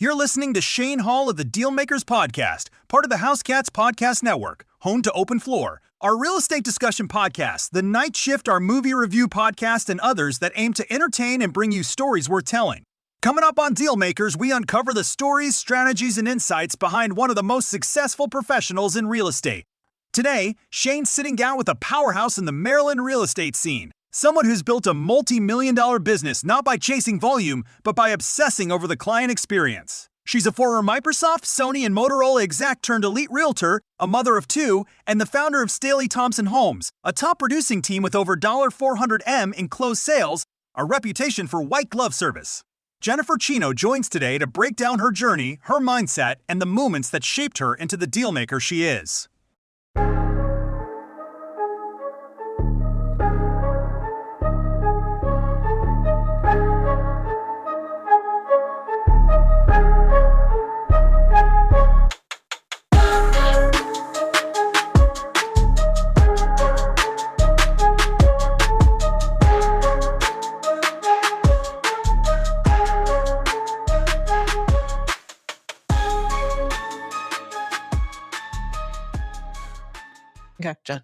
You're listening to Shane Hall of the Dealmakers podcast, part of the House Cats Podcast Network, home to Open Floor, our real estate discussion podcast, The Night Shift, our movie review podcast, and others that aim to entertain and bring you stories worth telling. Coming up on Dealmakers, we uncover the stories, strategies, and insights behind one of the most successful professionals in real estate. Today, Shane's sitting down with a powerhouse in the Maryland real estate scene. Someone who's built a multi-million-dollar business not by chasing volume, but by obsessing over the client experience. She's a former Microsoft, Sony, and Motorola exec turned elite realtor, a mother of two, and the founder of Stahley Thompson Homes, a top producing team with over $400M in closed sales, a reputation for white glove service. Jennifer Chino joins today to break down her journey, her mindset, and the moments that shaped her into the dealmaker she is. Okay. Jen,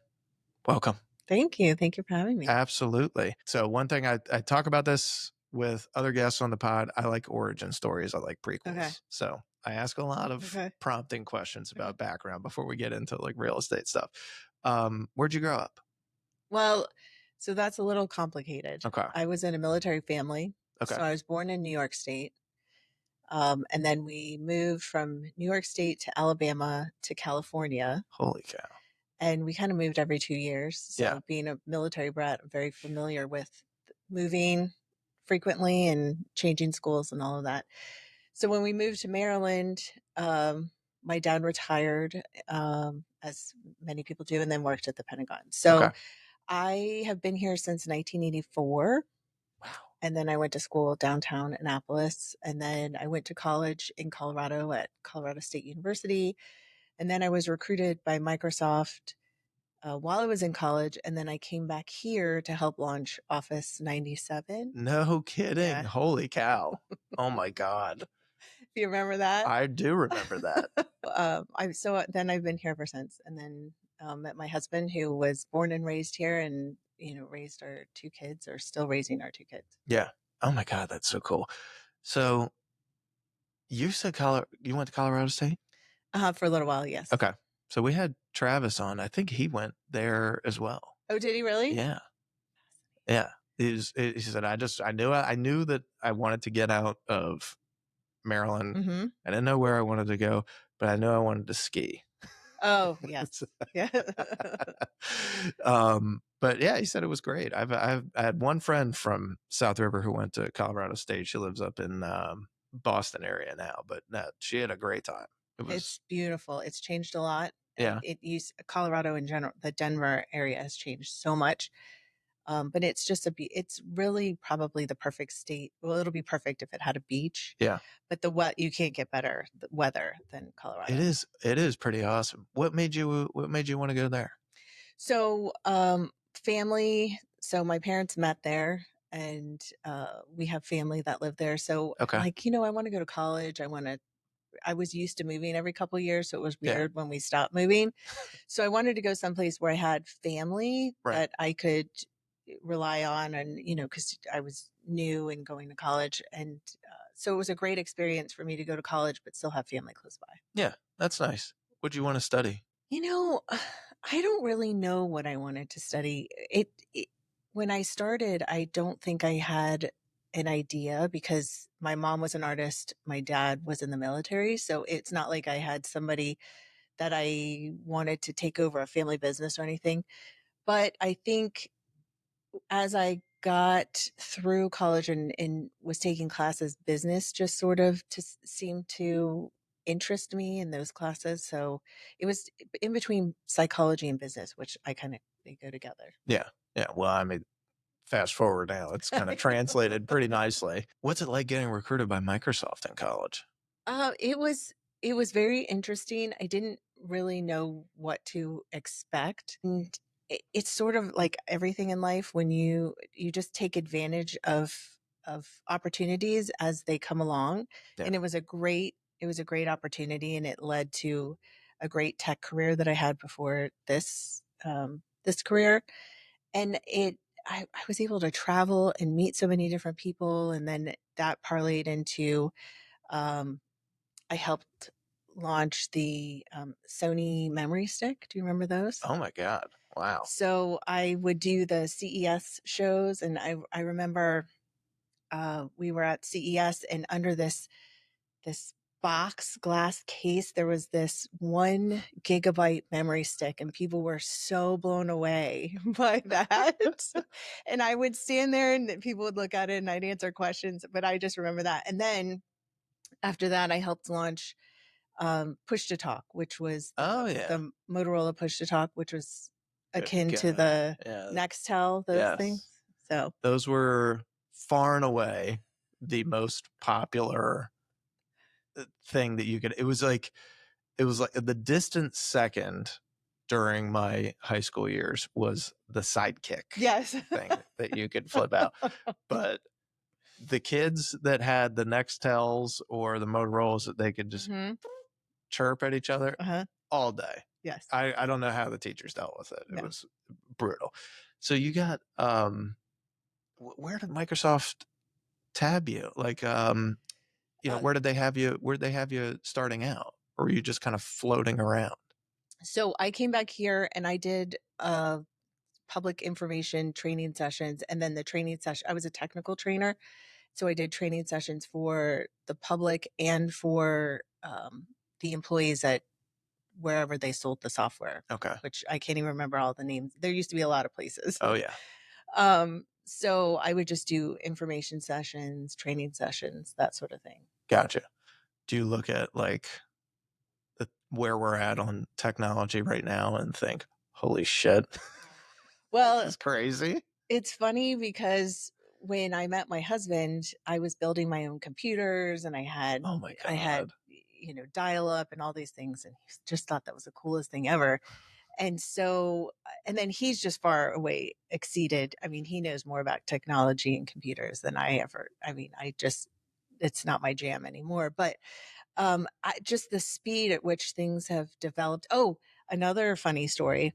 welcome. Thank you. Thank you for having me. Absolutely. So one thing I talk about this with other guests on the pod, I like origin stories. I like prequels. Okay. So I ask a lot of prompting questions about background before we get into like real estate stuff. Where'd you grow up? Well, so that's a little complicated. Okay. I was in a military family. Okay. So I was born in New York State. And then we moved from New York State to Alabama to California. Holy cow. And we kind of moved every 2 years. So being a military brat, I'm very familiar with moving frequently and changing schools and all of that. So when we moved to Maryland, my dad retired, as many people do, and then worked at the Pentagon. So I have been here since 1984. Wow. And then I went to school downtown Annapolis. And then I went to college in Colorado at Colorado State University. And then I was recruited by Microsoft while I was in college. And then I came back here to help launch Office 97. No kidding. Yeah. Holy cow. Oh my God. Do you remember that? I do remember that. So then I've been here ever since. And then met my husband, who was born and raised here, and raised our two kids, or still raising our two kids. Yeah. Oh my God, that's so cool. So you said you went to Colorado State? For a little while, yes. Okay. So we had Travis on. I think he went there as well. Oh, did he really? Yeah. Yeah. He said, I knew that I wanted to get out of Maryland. Mm-hmm. I didn't know where I wanted to go, but I knew I wanted to ski. Oh, yes. Yeah. But yeah, he said it was great. I had one friend from South River who went to Colorado State. She lives up in Boston area now, but no, she had a great time. It's beautiful. It's changed a lot. Yeah. Colorado in general, the Denver area has changed so much. But it's just it's really probably the perfect state. Well, it'll be perfect if it had a beach. Yeah. But you can't get better weather than Colorado. It is pretty awesome. What made you want to go there? So, family. So my parents met there, and we have family that live there. So I want to go to college. I was used to moving every couple of years, so it was weird when we stopped moving. So I wanted to go someplace where I had family that I could rely on, and because I was new and going to college, and so it was a great experience for me to go to college but still have family close by. Yeah, that's nice. What do you want to study? I don't really know what I wanted to study. When I started, I don't think I had an idea, because my mom was an artist, my dad was in the military, so it's not like I had somebody that I wanted to take over a family business or anything. But I think as I got through college and was taking classes, business just sort of seemed to interest me in those classes. So it was in between psychology and business, which they go together. Yeah. Yeah. Well, I mean, fast forward now, it's kind of translated pretty nicely. What's it like getting recruited by Microsoft in college? It was very interesting. I didn't really know what to expect. And it's sort of like everything in life, when you just take advantage of of opportunities as they come along. Yeah. And it was a great opportunity, and it led to a great tech career that I had before this career. And I was able to travel and meet so many different people, and then that parlayed into um, I helped launch the Sony memory stick. Do you remember those? Oh my God. Wow. So I would do the CES shows, and I remember we were at CES, and under this box glass case, there was this 1 gigabyte memory stick, and people were so blown away by that. And I would stand there, and people would look at it, and I'd answer questions. But I just remember that. And then after that, I helped launch push to talk, which was Oh yeah. the Motorola push to talk, which was Good akin to God. the Yeah. Nextel, those things. Yes. So Those were far and away the most popular thing that you could. It was like the distant second during my high school years was the sidekick yes. thing that you could flip out. But the kids that had the Nextels or the Motorola's that they could just hmm chirp at each other Uh-huh. all day. Yes. I don't know how the teachers dealt with it. It No. was brutal. So you got where did Microsoft tab you? Like where did they have you starting out? Or were you just kind of floating around? So I came back here and I did public information training sessions, and then the training session, I was a technical trainer. So I did training sessions for the public and for the employees at wherever they sold the software, Okay. which I can't even remember all the names. There used to be a lot of places. Oh yeah. So I would just do information sessions, training sessions, that sort of thing. Gotcha. Do you look at like where we're at on technology right now and think, holy shit, Well, this is crazy? it's funny because when I met my husband, I was building my own computers, and Oh my God. I had, dial up and all these things. And he just thought that was the coolest thing ever. And so, and then he's just far away exceeded. I mean, he knows more about technology and computers than I ever. I mean, it's not my jam anymore. But just the speed at which things have developed. Oh, another funny story.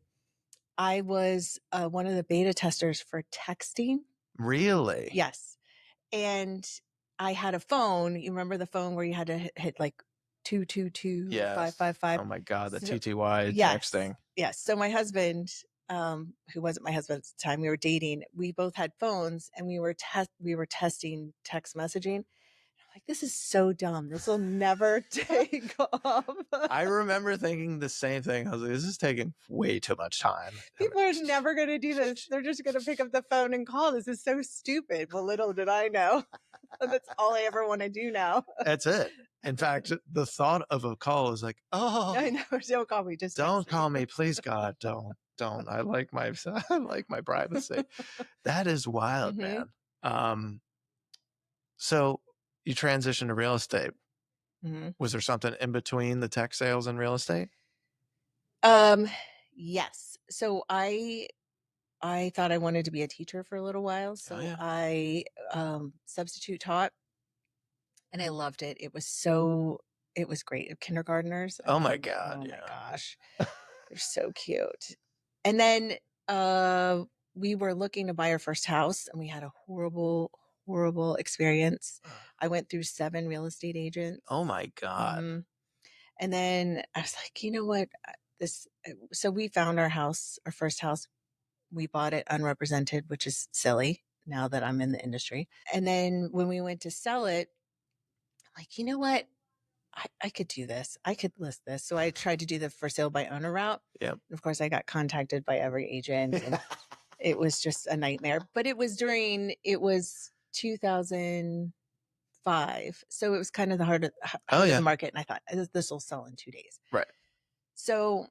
I was one of the beta testers for texting. Really? Yes. And I had a phone. You remember the phone where you had to hit like 222 Yes. 555? Oh my God, the So- TTY Yes. texting. Yes. So my husband, who wasn't my husband at the time, we were dating. We both had phones, and we were testing text messaging. I'm like, this is so dumb. This will never take off. I remember thinking the same thing. I was like, this is taking way too much time. People are never going to do this. They're just going to pick up the phone and call. This is so stupid. Well, little did I know. That's all I ever want to do now. That's it. In fact, the thought of a call is like, oh, I know. Don't call me. Just don't text call me, please, God, don't. I like my privacy. That is wild, Mhm. man. So you transitioned to real estate. Mhm. Was there something in between the tech sales and real estate? Yes. So I thought I wanted to be a teacher for a little while. So yeah. I substitute taught, and I loved it. It was great. Kindergartners. Oh my God. Oh my Yeah. gosh. They're so cute. And then we were looking to buy our first house, and we had a horrible, horrible experience. I went through 7 real estate agents. Oh my God. Mhm. And then I was like, you know what? So we found our house, our first house. We bought it unrepresented, which is silly now that I'm in the industry. And then when we went to sell it, I'm like, you know what? I could do this. I could list this. So I tried to do the for sale by owner route. Yep. And of course, I got contacted by every agent, and it was just a nightmare. But it was 2005. So it was kind of the height of the market. And I thought, this will sell in 2 days. Right. So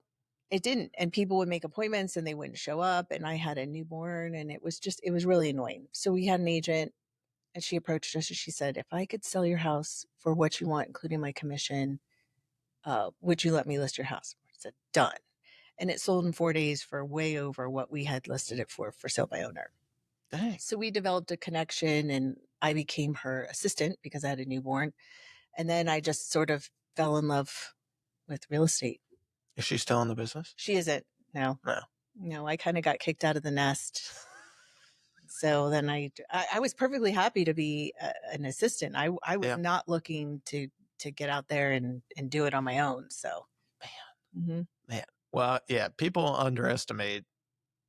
it didn't. And people would make appointments and they wouldn't show up. And I had a newborn, and it was really annoying. So we had an agent, and she approached us, and she said, if I could sell your house for what you want, including my commission, would you let me list your house? I said, done. And it sold in 4 days for way over what we had listed it for sale by owner. Dang. So we developed a connection, and I became her assistant because I had a newborn. And then I just sort of fell in love with real estate. Is she still in the business? She isn't. No. No. No, I kind of got kicked out of the nest. So then I was perfectly happy to be an assistant. I was Yeah. not looking to get out there and do it on my own. So, Man. Well, yeah, people underestimate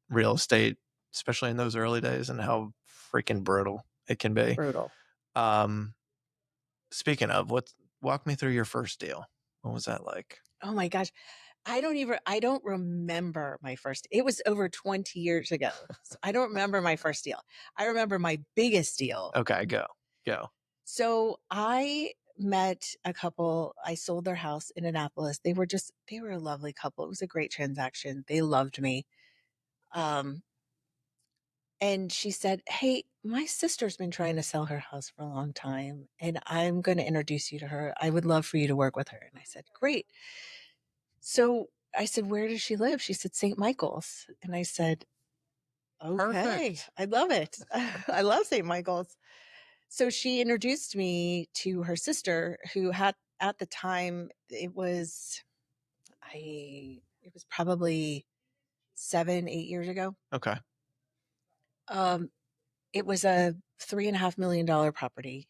real estate, especially in those early days, and how freaking brutal it can be. brutal. Speaking of, walk me through your first deal. What was that like? Oh my gosh. I don't remember my first. It was over 20 years ago. So I don't remember my first deal. I remember my biggest deal. Okay, go. So I met a couple. I sold their house in Annapolis. They were a lovely couple. It was a great transaction. They loved me. And she said, "Hey, my sister's been trying to sell her house for a long time, and I'm going to introduce you to her. I would love for you to work with her." And I said, "Great." So I said, "Where does she live?" She said, "St. Michael's." And I said, "Okay, Perfect. I love it. I love St. Michael's." So she introduced me to her sister, who had at the time it was probably 7, 8 years ago. Okay. It was a $3.5 million property.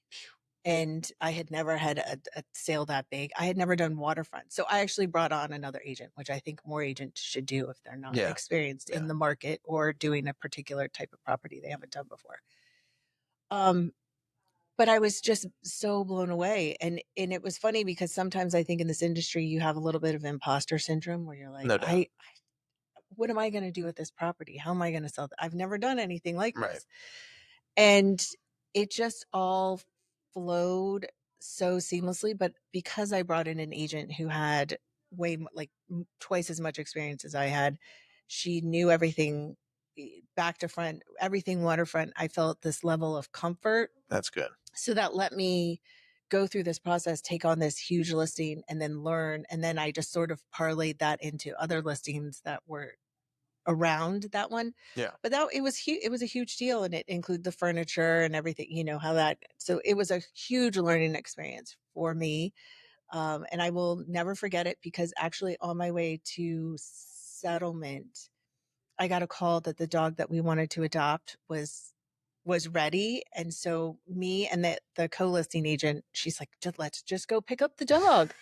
And I had never had a sale that big. I had never done waterfront. So I actually brought on another agent, which I think more agents should do if they're not Yeah. experienced Yeah. in the market or doing a particular type of property they haven't done before. But I was just so blown away. And it was funny because sometimes I think in this industry you have a little bit of imposter syndrome where you're like, No doubt. what am I going to do with this property? How am I going to sell it? I've never done anything like Right. this. And it just all flowed so seamlessly. But because I brought in an agent who had twice as much experience as I had, she knew everything back to front, everything waterfront. I felt this level of comfort. That's good. So that let me go through this process, take on this huge listing, and then learn. And then I just sort of parlayed that into other listings that were around that one. Yeah. But it was huge. It was a huge deal, and it included the furniture and everything. You know how that. So it was a huge learning experience for me, and I will never forget it because actually on my way to settlement, I got a call that the dog that we wanted to adopt was ready. And so me and the co-listing agent, she's like, let's just go pick up the dog.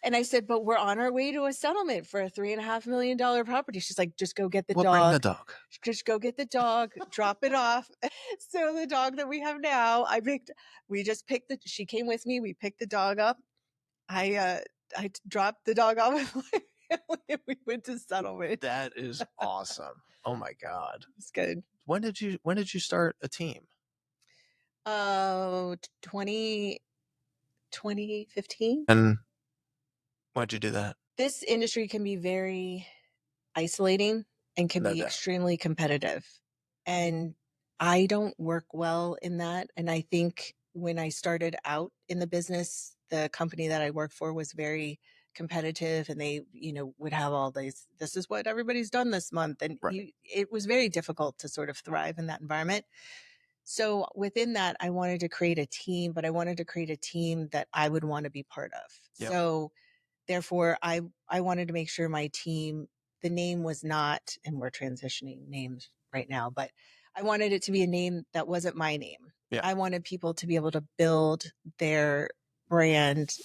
And I said, but we're on our way to a settlement for a $3.5 million property. She's like, just go get the We'll dog. bring the dog. Just go get the dog, drop it off. So the dog that we have now, she came with me. We picked the dog up. I dropped the dog off with my family and we went to settlement. That is awesome. Oh my God. It's good. When did you start a team? 2015. And why'd you do that? This industry can be very isolating and can No be doubt. extremely competitive. And I don't work well in that. And I think when I started out in the business, the company that I worked for was very competitive and they, would have all these, this is what everybody's done this month. And Right. it was very difficult to sort of thrive in that environment. So within that, I wanted to create a team, but I wanted to create a team that I would want to be part of. Yep. So therefore, I wanted to make sure my team, the name was not, and we're transitioning names right now, but I wanted it to be a name that wasn't my name. Yeah. I wanted people to be able to build their brand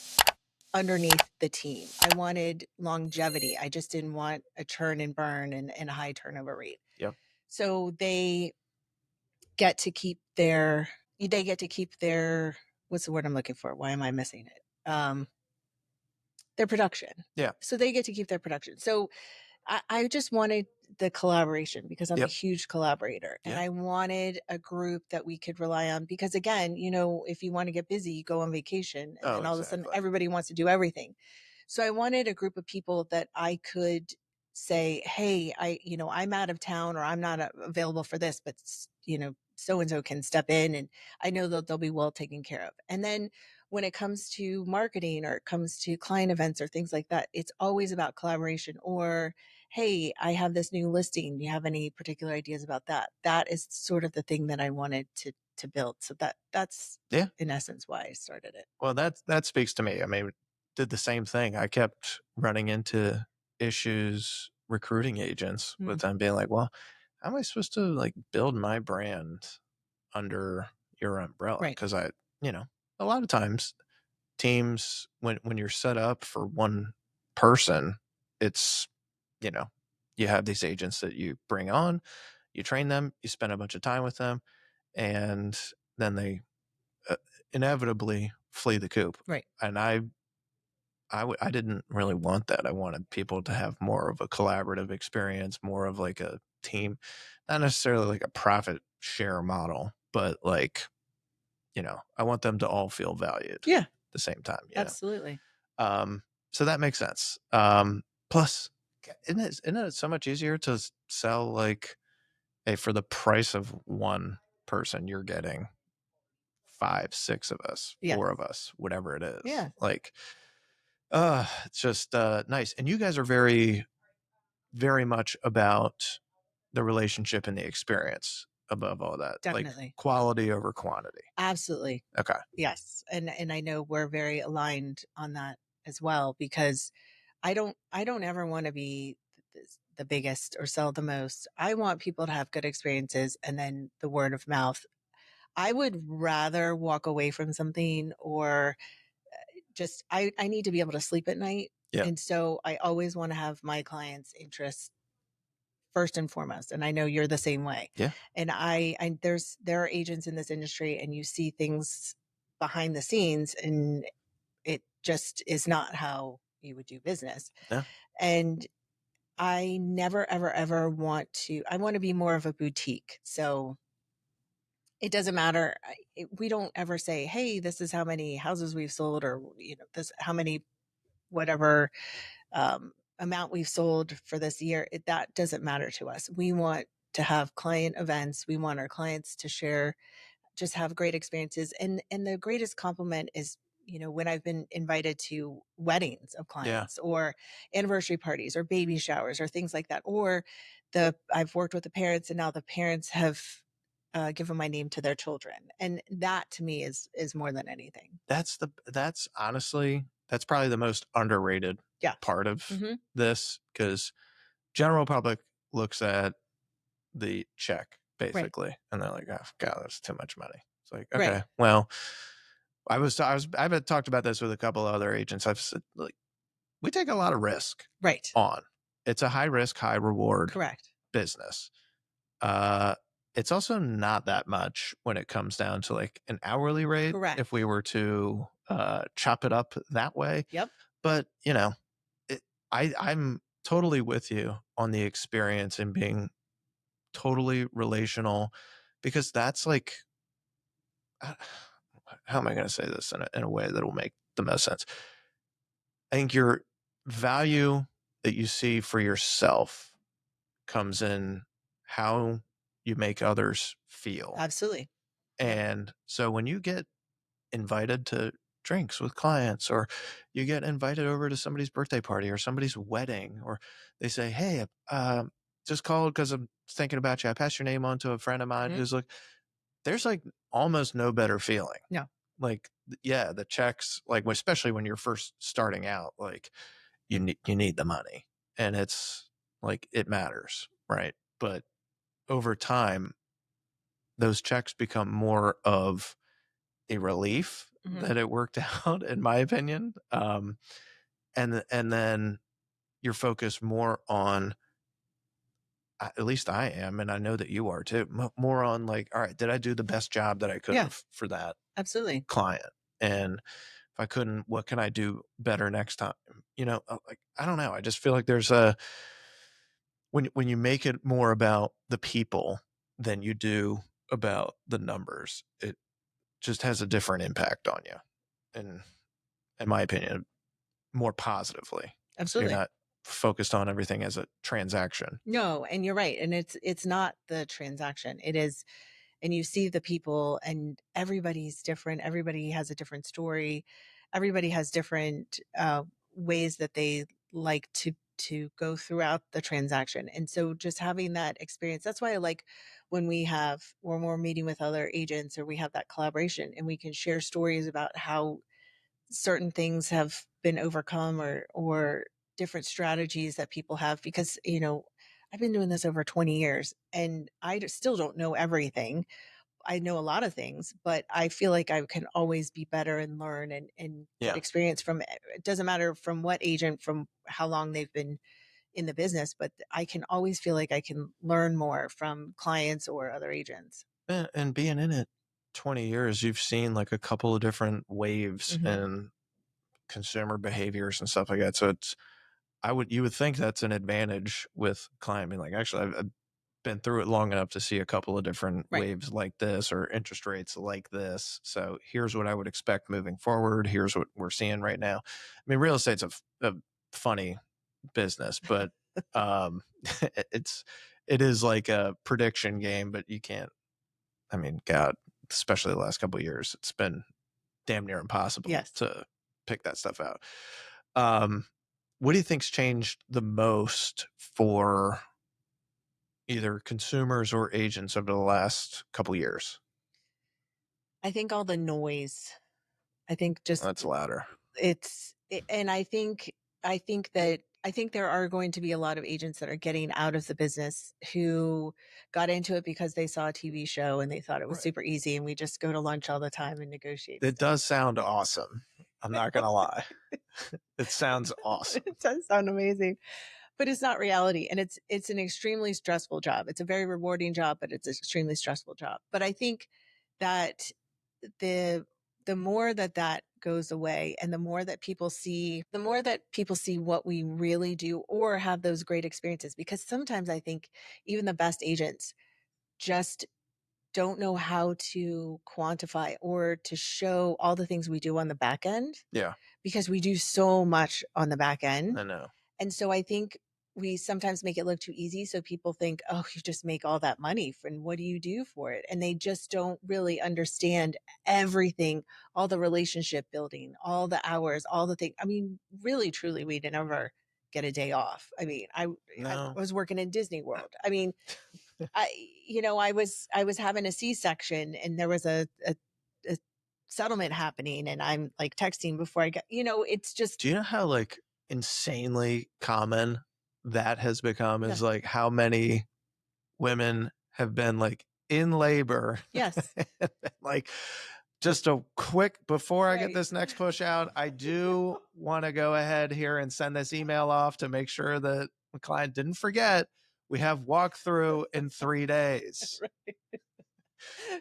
underneath the team. I wanted longevity. I just didn't want a churn and burn and a high turnover rate. Yep. So they get to keep their, what's the word I'm looking for? Why am I missing it? Their production. Yeah. So they get to keep their production. So I just wanted the collaboration because I'm Yep. a huge collaborator and Yep. I wanted a group that we could rely on because again, if you want to get busy, you go on vacation and then all of a sudden everybody wants to do everything. So I wanted a group of people that I could say, hey, I'm out of town or I'm not available for this, but so-and-so can step in and I know that they'll be well taken care of. And then when it comes to marketing or it comes to client events or things like that, it's always about collaboration or hey, I have this new listing. Do you have any particular ideas about that? That is sort of the thing that I wanted to build. So that's Yeah. in essence why I started it. Well, that speaks to me. I mean, did the same thing. I kept running into issues recruiting agents with Mm, them being like, well, how am I supposed to like build my brand under your umbrella? right. Because a lot of times teams, when you're set up for one person, it's, you know, you have these agents that you bring on, you train them, you spend a bunch of time with them, and then they uh, inevitably flee the coop. Right. And I didn't really want that. I wanted people to have more of a collaborative experience, more of like a team, not necessarily like a profit share model, but like, I want them to all feel valued Yeah, at the same time. absolutely. Um, so that makes sense. Plus, isn't it so much easier to sell like, hey, for the price of one person, you're getting 5, 6 of us, Yes. 4 of us, whatever it is. Yeah, Like, it's just nice. And you guys are very, very much about the relationship and the experience above all that, like definitely. quality over quantity. Absolutely. Okay. Yes. And I know we're very aligned on that as well, because I don't ever want to be the biggest or sell the most. I want people to have good experiences and then the word of mouth. I would rather walk away from something or just I need to be able to sleep at night. Yeah. And so I always want to have my clients' interests first and foremost. And I know you're the same way. Yeah. And there are agents in this industry and you see things behind the scenes and it just is not how you would do business. Yeah. And I never, ever, ever I want to be more of a boutique. So it doesn't matter. We don't ever say, hey, this is how many houses we've sold or, this, how many, whatever amount we've sold for this year. That doesn't matter to us. We want to have client events. We want our clients to share, just have great experiences. And the greatest compliment is, when I've been invited to weddings of Yeah. clients or anniversary parties or baby showers or things like that, or I've worked with the parents and now the parents have given my name to their children, and that to me is more than anything. That's honestly, that's probably the most underrated Yeah. part of Hmm. this, because general public looks at the check Right. basically and they're like, oh god, that's too much money. It's like, Right. okay, well, I've talked about this with a couple of other agents. I've said, like, we take a lot of risk Right. on. It's a high risk, high reward Correct. business. Uh, it's also not that much when it comes down to like an hourly rate, Correct. if we were to chop it up that way. Yep. But it, I'm totally with you on the experience and being totally relational, because that's like, uh, how am I going to say this in a way that will make the most sense? I think your value that you see for yourself comes in how you make others feel. Absolutely. Yep. And so when you get invited to drinks with clients, or you get invited over to somebody's birthday party or somebody's wedding, or they say, hey, just called because I'm thinking about you. I passed your name on to a friend of mine Mhm. who's like, there's like almost no better feeling. No. Like, yeah, the checks, like, especially when you're first starting out, like you need the money, and it's like, it matters, right? But over time, those checks become more of a relief Mhm. that it worked out, in my opinion. And then you're focused more on, at least I am, and I know that you are too, more on like, all right, did I do the best job that I could Yeah. have for that Absolutely. client? And if I couldn't, what can I do better next time? Like, I don't know. I just feel like there's when you make it more about the people than you do about the numbers, it just has a different impact on you. And in my opinion, more positively. So you're Absolutely. not focused on everything as a transaction. No, and you're right. And it's not the transaction. It is, and you see the people and everybody's different. Everybody has a different story. Everybody has different ways that they like to go throughout the transaction. And so just having that experience, that's why I like when we're meeting with other agents or we have that collaboration and we can share stories about how certain things have been overcome or different strategies that people have because I've been doing this over 20 years and still don't know everything. I know a lot of things, but I feel like I can always be better and learn and get Yeah. experience from it doesn't matter from what agent, from how long they've been in the business, but I can always feel like I can learn more from clients or other agents. And being in it 20 years, you've seen like a couple of different waves Hmm. in consumer behaviors and stuff like that. So you would think that's an advantage with client being like, actually, I've been through it long enough to see a couple of different Right. waves like this or interest rates like this. So here's what I would expect moving forward. Here's what we're seeing right now. I mean, real estate's a funny business, but um, it is like a prediction game, but you can't. I mean, God, especially the last couple of years, it's been damn near impossible Yes. to pick that stuff out. Um, what do you think's changed the most for either consumers or agents over the last couple years? I think all the noise. I think just That's louder. and I think there are going to be a lot of agents that are getting out of the business who got into it because they saw a TV show and they thought it was Right. super easy and we just go to lunch all the time and negotiate It stuff. does sound awesome. I'm not going to lie. It sounds awesome. It does sound amazing, but it's not reality, and it's an extremely stressful job. It's a very rewarding job, but it's an extremely stressful job. But I think that the the more that goes away and the more that people see what we really do or have those great experiences, because sometimes I think even the best agents just don't know how to quantify or to show all the things we do on the back end, Yeah, because we do so much on the back end. I know. And so I think we sometimes make it look too easy. So people think, oh, you just make all that money and what do you do for it? And they just don't really understand everything, all the relationship building, all the hours, all the things. I mean, really, truly, we didn't ever get a day off. I mean, I No. was working in Disney World. I mean, I, I was having a C-section and there was a settlement happening and I'm like texting before I got, it's just, Do you know how like insanely common that has become? yeah, Is like how many women have been like in labor, yes, like just a quick before I get right. this next push out, I do want to go ahead here and send this email off to make sure that the client didn't forget we have walkthrough in 3 days.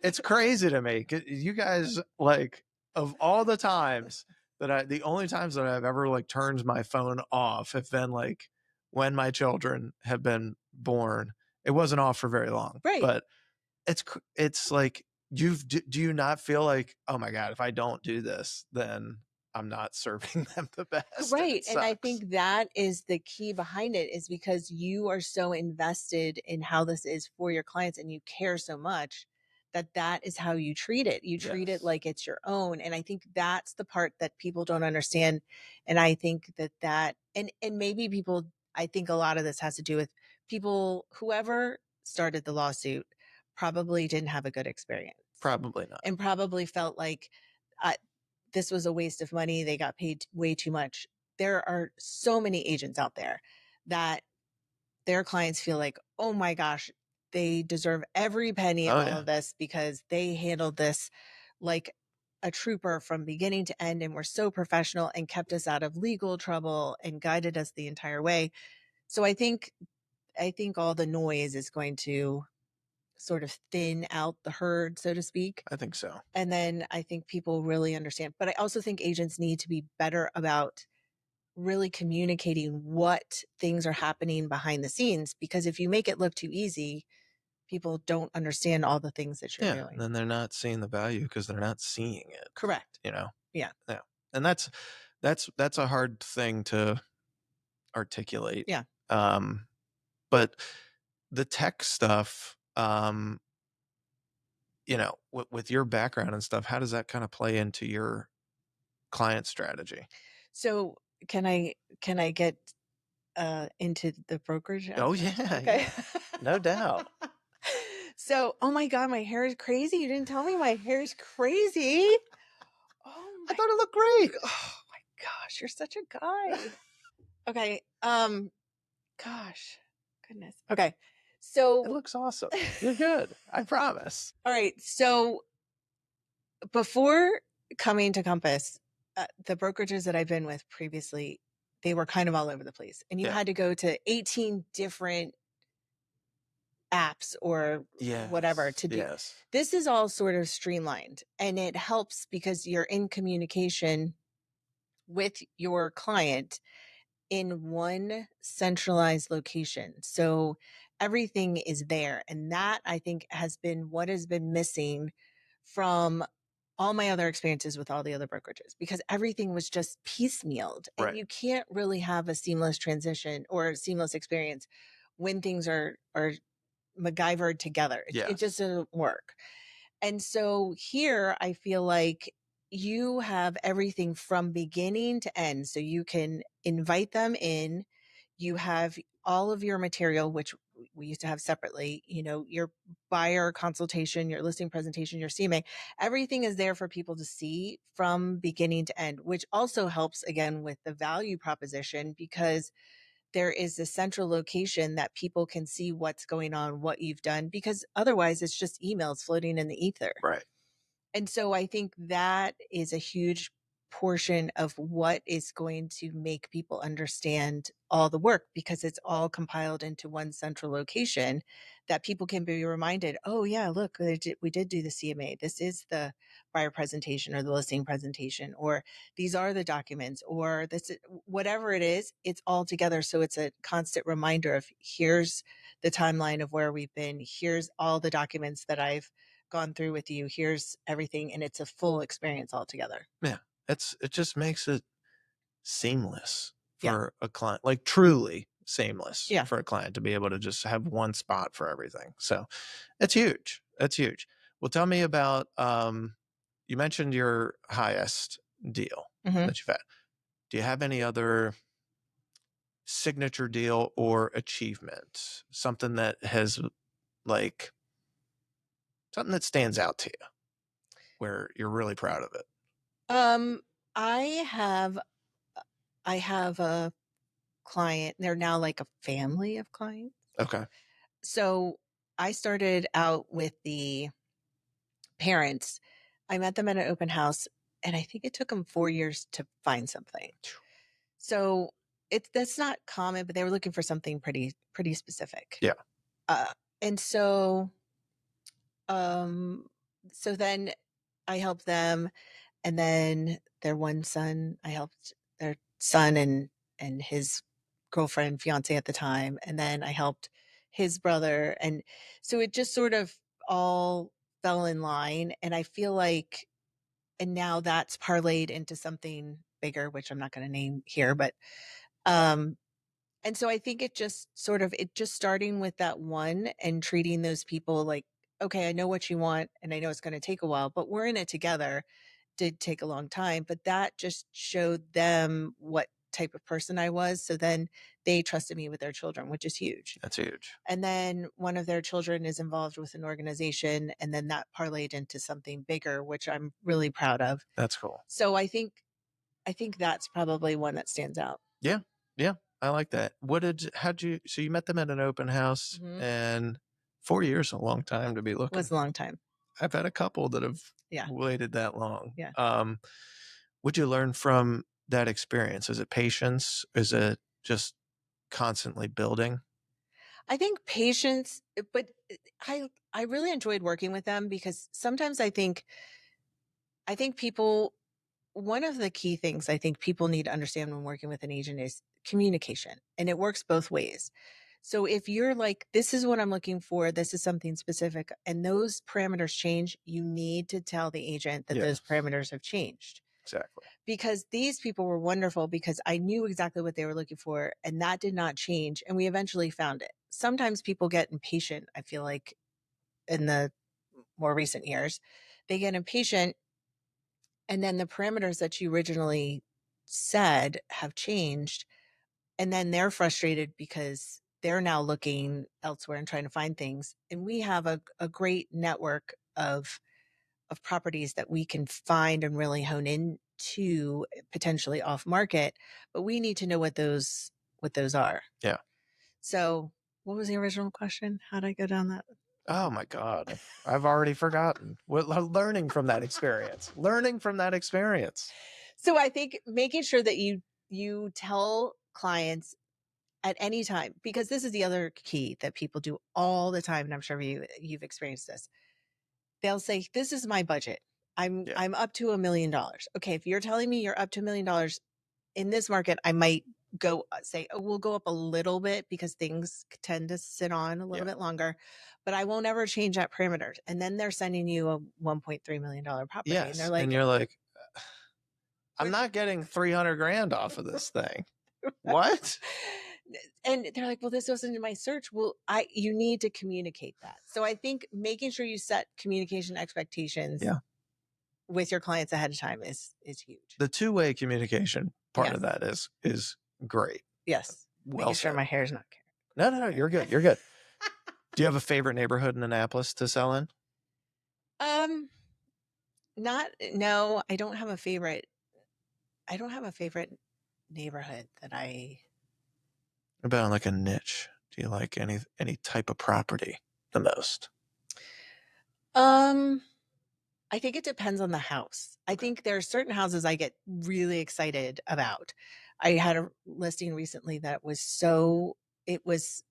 It's crazy to me. You guys, like, of all the times the only times that I've ever like turned my phone off have been like when my children have been born. It wasn't off for very long, Right. but it's like do you not feel like, oh my God, if I don't do this, then I'm not serving them the best and Right. it And I sucks. think that is the key behind it, is because you are so invested in how this is for your clients and you care so much that is how you treat it. You treat it Yes. like it's your own. And I think that's the part that people don't understand. And I think and maybe people, I think a lot of this has to do with people, whoever started the lawsuit probably didn't have a good experience Probably not. and probably felt like, uh, this was a waste of money. They got paid way too much. There are so many agents out there that their clients feel like, oh my gosh, they deserve every penny of Oh all yeah. of this because they handled this like a trooper from beginning to end and were so professional and kept us out of legal trouble and guided us the entire way. So I think all the noise is going to sort of thin out the herd, so to speak. I think so. And then I think people really understand. But I also think agents need to be better about really communicating what things are happening behind the scenes, because if you make it look too easy, people don't understand all the things that you're Yeah, and doing. then they're not seeing the value because they're not seeing it, Correct. you know? Yeah. Yeah. And that's a hard thing to articulate. Yeah. Um, but the tech stuff, with your background and stuff, how does that kind of play into your client strategy? So can I get into the brokerage Oh, aspect? yeah, Okay. yeah. No doubt. So, oh my God, my hair is crazy. You didn't tell me my hair is crazy. Oh I my, thought it looked great. oh my gosh, you're such a guy. Okay. Gosh, goodness. Okay. It So, looks awesome. You're good. I promise. all right. So before coming to Compass, the brokerages that I've been with previously, they were kind of all over the place, and you Yeah. had to go to 18 different apps or whatever to do. Yes. This is all sort of streamlined, and it helps because you're in communication with your client in one centralized location. So everything is there. And that I think has been what has been missing from all my other experiences with all the other brokerages, because everything was just piecemealed, and Right. you can't really have a seamless transition or a seamless experience when things are MacGyvered together. It Yes. just doesn't work. And so here I feel like you have everything from beginning to end. So you can invite them in. You have all of your material, which we used to have separately, your buyer consultation, your listing presentation, your CMA, everything is there for people to see from beginning to end, which also helps again with the value proposition, because there is a central location that people can see what's going on, what you've done, because otherwise it's just emails floating in the ether. Right. And so I think that is a huge portion of what is going to make people understand all the work, because it's all compiled into one central location that people can be reminded, oh yeah, look, we did do the CMA. This is the buyer presentation or the listing presentation, or these are the documents, or this whatever it is, it's all together. So it's a constant reminder of, here's the timeline of where we've been. Here's all the documents that I've gone through with you. Here's everything. And it's a full experience altogether. Yeah. It just makes it seamless Yeah. for a client, like truly seamless Yeah. for a client to be able to just have one spot for everything. So it's huge. That's huge. Well, tell me about, you mentioned your highest deal Mhm. that you've had. Do you have any other signature deal or achievement? Something that has like something that stands out to you where you're really proud of it? Um, I have a client. They're now like a family of clients. Okay. So I started out with the parents. I met them at an open house, and I think it took them 4 years to find something. So that's not common, but they were looking for something pretty specific. Yeah. Uh, and so um so then I helped them, and then their one son, I helped their son and his girlfriend, fiance at the time, and then I helped his brother, and so it just sort of all fell in line, and I feel like, and now that's parlayed into something bigger, which I'm not going to name here, but um and so I think it just starting with that one and treating those people like, okay, I know what you want, and I know it's going to take a while, but we're in it together. Did take a long time, but that just showed them what type of person I was. So then they trusted me with their children, which is huge. That's huge. And then one of their children is involved with an organization, and then that parlayed into something bigger, which I'm really proud of. That's cool. So I think that's probably one that stands out. Yeah. Yeah. I like that. So you met them at an open house, Mhm. and 4 years is a long time to be It looking. was a long time. I've had a couple that have Yeah. waited that long. Yeah. What'd you learn from that experience? Is it patience? Is it just constantly building? I think patience, but I really enjoyed working with them, because sometimes I think people, one of the key things I think people need to understand when working with an agent is communication, and it works both ways. So if you're like, this is what I'm looking for, this is something specific, and those parameters change, you need to tell the agent that those parameters have changed. Exactly. Because these people were wonderful, because I knew exactly what they were looking for, and that did not change. And we eventually found it. Sometimes people get impatient, I feel like, in the more recent years, they get impatient, and then the parameters that you originally said have changed, And then they're frustrated because they're now looking elsewhere and trying to find things. And we have a great network of properties that we can find and really hone in to, potentially off market, but we need to know what those are. Yeah. So what was the original question? How did I go down that? Oh my God. I've already forgotten. We're learning from that experience. So I think making sure that you tell clients at any time, because this is the other key that people do all the time, and I'm sure you've experienced this. They'll say, "This is my budget. I'm up to $1 million." Okay, if you're telling me you're up to $1 million in this market, I might go say, "Oh, we'll go up a little bit because things tend to sit on a little bit longer, but I won't ever change that parameter." And then they're sending you a $1.3 million property, and they're like, and you're like, I'm not getting 300 grand off of this thing. What? And they're like, "Well, this wasn't in my search." Well, you need to communicate that. So I think making sure you set communication expectations with your clients ahead of time is huge. The two-way communication part of that is great. Yes. Well making sure said. my hair is not carrying. No, you're good. Do you have a favorite neighborhood in Annapolis to sell in? No, I don't have a favorite. I don't have a favorite neighborhood that I. What about like a niche? Do you like any type of property the most? I think it depends on the house. I think there are certain houses I get really excited about. I had a listing recently that was it was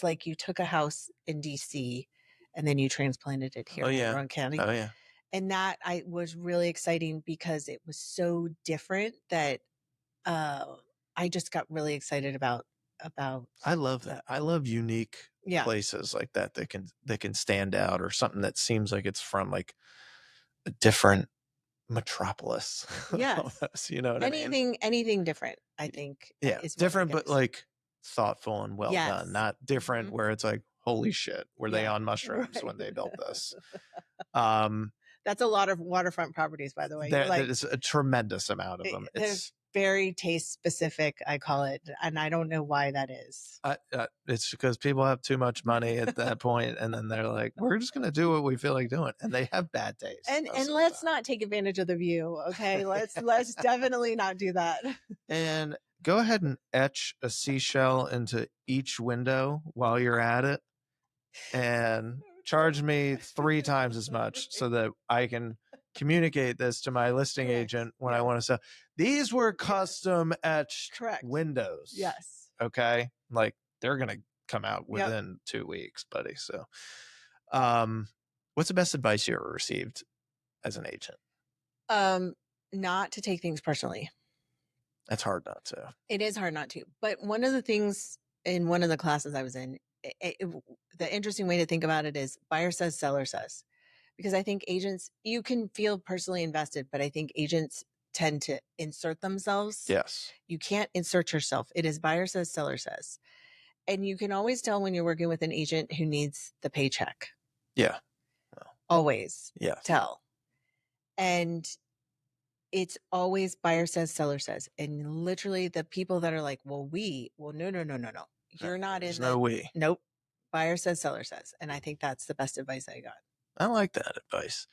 like you took a house in DC and then you transplanted it here in Rowan County. Oh yeah. And that was really exciting because it was so different that I just got really excited about. I love that. I love unique places like that can stand out, or something that seems like it's from like a different metropolis. Yes. You know what I mean? Anything different, I think. Is different, but like thoughtful and well done. Not different where it's like, holy shit, were they on mushrooms when they built this? That's a lot of waterfront proproperties, by the way. There is a tremendous amount of them. It's very taste specific, I call it, and I don't know why that is. It's because people have too much money at that point, and then they're like, "We're just going to do what we feel like doing," and they have bad taste. And let's not take advantage of the view, okay? Let's definitely not do that. And go ahead and etch a seashell into each window while you're at it, and charge me 3 times as much so that I can communicate this to my listing agent when I want to sell. These were custom etched windows. Yes. Okay. Like they're going to come out within 2 weeks, buddy. So, what's the best advice you ever received as an agent? Not to take things personally. That's hard not to. It is hard not to. But one of the things in one of the classes I was in, the interesting way to think about it is buyer says, seller says. Because I think agents, you can feel personally invested, but I think agents tend to insert themselves. Yes. You can't insert yourself. It is buyer says, seller says. And you can always tell when you're working with an agent who needs the paycheck. Yeah. Well, always. Yeah. Tell. And it's always buyer says, seller says. And literally the people that are like, no. You're not in no we. Nope. Buyer says, seller says. And I think that's the best advice I got. I like that advice.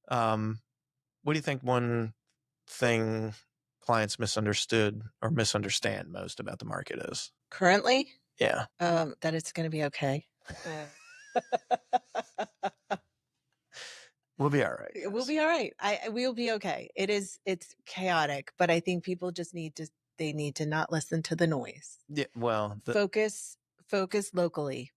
What do you think one thing clients misunderstood or misunderstand most about the market is? Currently? Yeah. That it's going to be okay. We'll be all right. Guys. We'll be all right. We'll be okay. It's chaotic, but I think people just need to not listen to the noise. Yeah. Well, focus locally.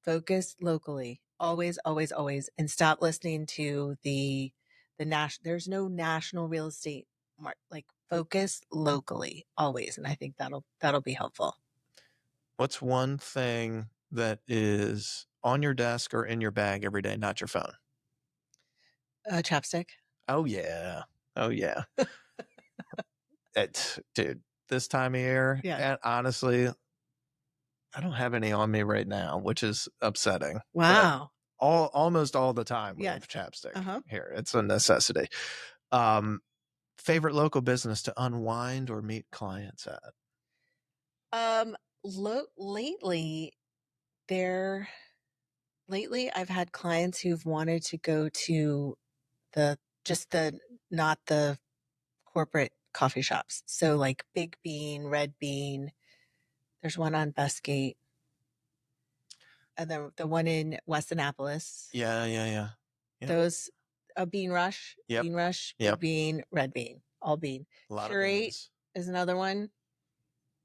Always, always, always. And stop listening to the national. There's no national real estate market. Like focus locally always. And I think that'll be helpful. What's one thing that is on your desk or in your bag every day, not your phone? Chapstick. Oh yeah. Dude, this time of year, and honestly, I don't have any on me right now, which is upsetting. Wow. Almost all the time we have chapstick here. It's a necessity. Favorite local business to unwind or meet clients at? Lately, there lately I've had clients who've wanted to go to the just the not the corporate coffee shops. So like Big Bean, Red Bean. There's one on Bestgate, and then the one in West Annapolis. Yeah. Yep. Those a Bean Rush, Yep. Bean Rush, Yep. Big Bean, Red Bean, all bean. A lot Curate of beans. is another one.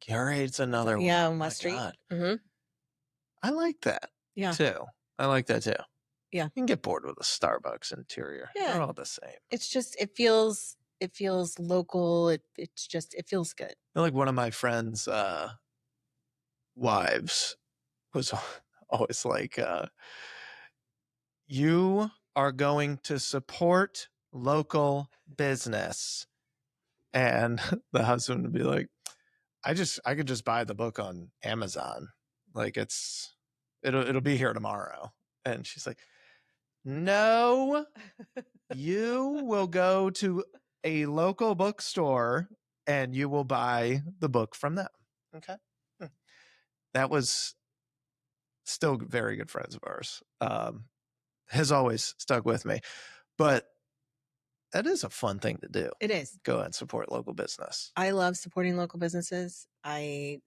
Curate's another one. Yeah, My West Street. God. Mm-hmm. I like that Yeah, too. I like that too. yeah, You can get bored with a Starbucks interior. yeah. They're all the same. It's just it feels local. It feels good. Like one of my friends' wives was always like, you are going to support local business. And the husband would be like, I could just buy the book on Amazon. Like it'll be here tomorrow. And she's like, no, you will go to a local bookstore and you will buy the book from them. Okay. That was still very good friends of ours. Has always stuck with me. But that is a fun thing to do. It is. Go and support local business. I love supporting local businesses. I've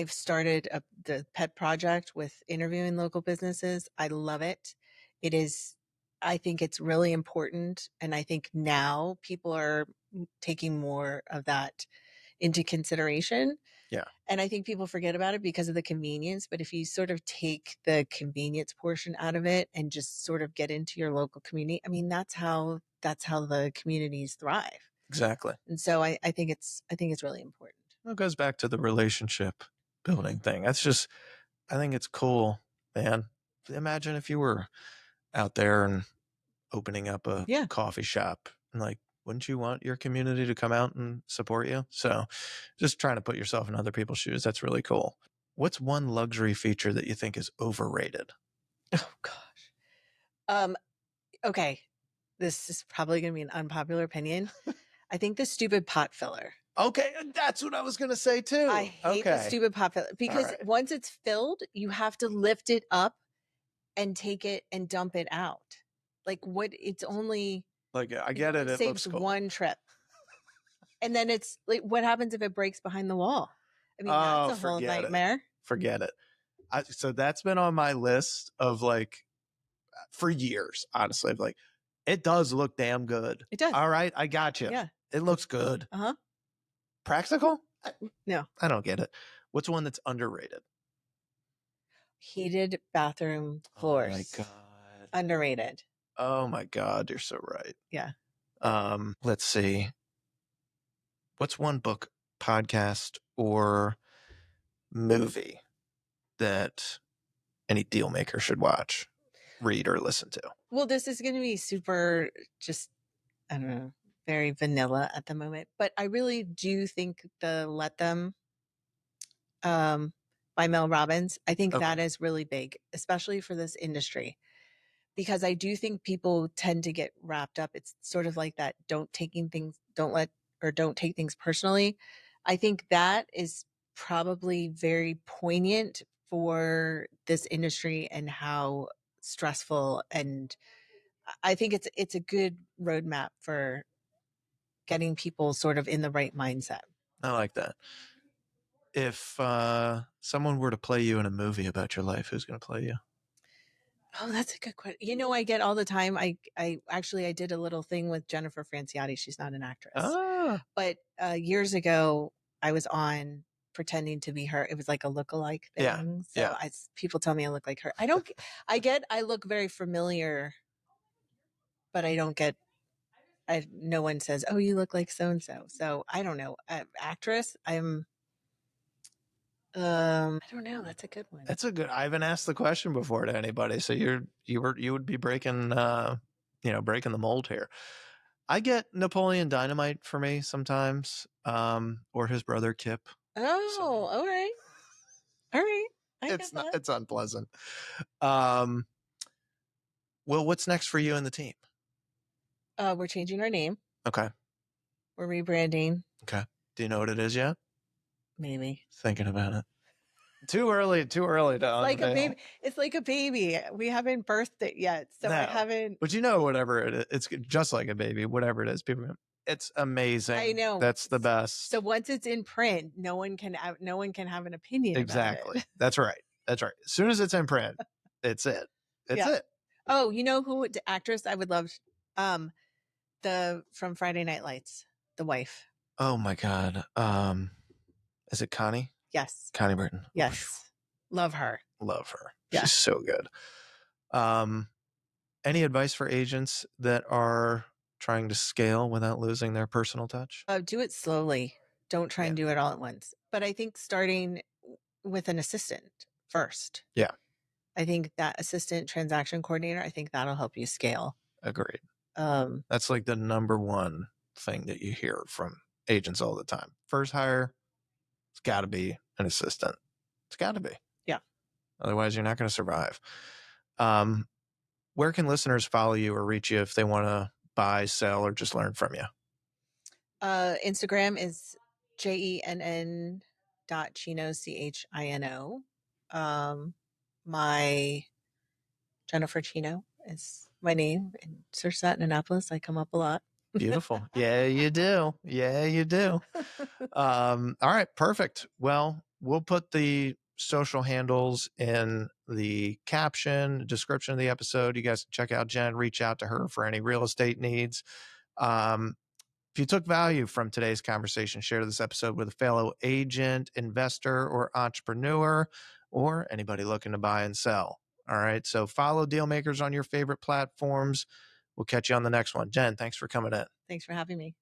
started the pet project with interviewing local businesses. I love it. It is, I think it's really important. And I think now people are taking more of that into consideration. Yeah. And I think people forget about it because of the convenience. But if you sort of take the convenience portion out of it and just sort of get into your local community, I mean, that's how the communities thrive. Exactly. And so I think it's really important. It goes back to the relationship building thing. I think it's cool, man. Imagine if you were out there and opening up a coffee shop, and like, wouldn't you want your community to come out and support you? So just trying to put yourself in other people's shoes. That's really cool. What's one luxury feature that you think is overrated? Oh gosh. Okay. This is probably going to be an unpopular opinion. I think the stupid pot filler. Okay, that's what I was going to say too. I hate the stupid pot filler because once it's filled, you have to lift it up and take it and dump it out. Like it's only like, I get it. It saves cool. one trip. And then it's like, what happens if it breaks behind the wall? I mean, that's a whole nightmare. Forget it. So that's been on my list of like for years, honestly. Of like, it does look damn good. It does. All right, I got you. Yeah. It looks good. Uh-huh. Practical? No. I don't get it. What's one that's underrated? Heated bathroom floors. Oh my God. Underrated. Oh my God, you're so right. Yeah. Let's see. What's one book, podcast, or movie that any deal maker should watch, read, or listen to? Well, this is going to be super I don't know, very vanilla at the moment. But I really do think the Let Them by Mel Robbins, I think that is really big, especially for this industry. Because I do think people tend to get wrapped up. It's sort of like that don't take things personally. I think that is probably very poignant for this industry and how stressful, and I think it's a good roadmap for getting people sort of in the right mindset. I like that. If someone were to play you in a movie about your life, who's going to play you? Oh, that's a good question. You know, I get all the time. I did a little thing with Jennifer Franciati. She's not an actress, but years ago I was on pretending to be her. It was like a lookalike thing. So people tell me I look like her. I look very familiar, but I don't get. No one says, "Oh, you look like so and so." So I don't know. Actress. I don't know. That's a good one. I haven't asked the question before to anybody, so you would be breaking breaking the mold here. I get Napoleon Dynamite for me sometimes, or his brother Kip. Oh, all right. It's unpleasant. Well, what's next for you and the team? We're changing our name. Okay. We're rebranding. Okay. Do you know what it is yet? Maybe. Thinking about it. Too early to Like a unveil. baby. It's like a baby. We haven't birthed it yet, so I No. haven't. But whatever it is, it's just like a baby, whatever it is. People, it's amazing. I know. That's the best. So once it's in print, no one can have an opinion Exactly. about it. That's right. That's right. As soon as it's in print, it's it. It's it. Oh, you know who the actress I would love? The from Friday Night Lights, the wife. Oh my God. Is it Connie? Yes. Connie Britton. Yes. Love her. Love her. Yeah. She's so good. Any advice for agents that are trying to scale without losing their personal touch? Do it slowly. Don't try and do it all at once. But I think starting with an assistant first. Yeah. I think that assistant transaction coordinator, I think that'll help you scale. Agreed. That's like the number one thing that you hear from agents all the time. First hire, it's got to be an assistant. It's got to be. Yeah. Otherwise, you're not going to survive. Where can listeners follow you or reach you if they want to buy, sell, or just learn from you? Instagram is JENN.Chino, CHINO. My Jennifer Chino is my name. And search that in Annapolis. I come up a lot. Beautiful. Yeah, you do. Yeah, you do. All right, perfect. Well, we'll put the social handles in the caption, description of the episode. You guys can check out Jen, reach out to her for any real estate needs. If you took value from today's conversation, share this episode with a fellow agent, investor, or entrepreneur, or anybody looking to buy and sell. All right. So follow Dealmakers on your favorite platforms. We'll catch you on the next one. Jen, thanks for coming in. Thanks for having me.